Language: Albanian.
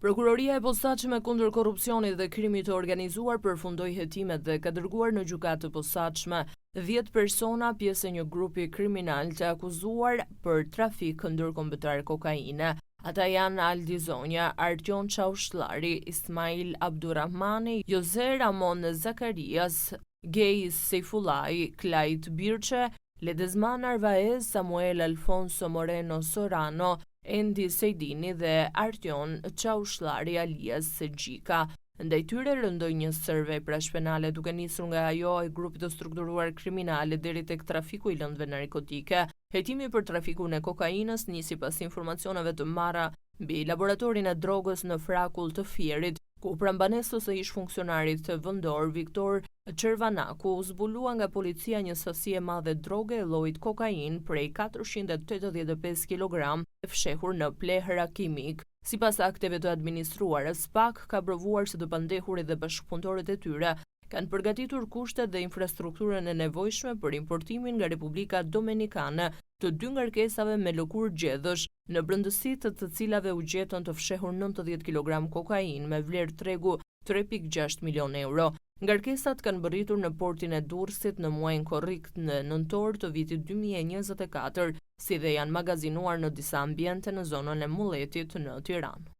Prokuroria e posaçme kundër korrupsionit dhe krimit të organizuar përfundoi hetimet dhe ka dërguar në gjykatë të posaçme 10 persona pjesë e një grupi kriminal të akuzuar për trafik ndërkombëtar kokaine. Ata janë Aldi Zonja, Artion Çavusllari, Ismail Abdurrahmani, Jose Ramon Zakarias, Gej Seifullai, Klajt Birçe, Ledezman Arvaez, Samuel Alfonso Moreno Sorano, Endi Sejdini dhe Artion Çavusllari alias Gjika. Ndaj tyre rëndoi një sërvej prashpenale duke nisur nga ajo e grupit të strukturuar kriminale deri tek trafiku i lëndëve narkotike. Hetimi për trafikun e kokainës nisi pas informacioneve të marra mbi laboratorin e drogës në Frakull të Fierit, ku prambanesës së ish funksionarit vendor Viktor Çervanaku u zbulua nga policia një sasi e madhe droge e llojit kokain prej 485 kg e fshehur në plehra kimik. Sipas akteve të administruarës, SPAK ka provuar se të pandehurit dhe bashkëpunëtorët e tyre kanë përgatitur kushtet dhe infrastrukturën e nevojshme për importimin nga Republika Dominikane të 2 ngarkesave me lëkurë gjedhësh, në brendësitë të cilave u gjetën të fshehur 90 kg kokain me vlerë tregu 3.6 milion euro. Ngarkesat kanë bërritur në portin e Durrësit në muajin korrik në nëntor të vitit 2024, si dhe janë magazinuar në disa ambiente në zonën e Mulletit në Tiranë.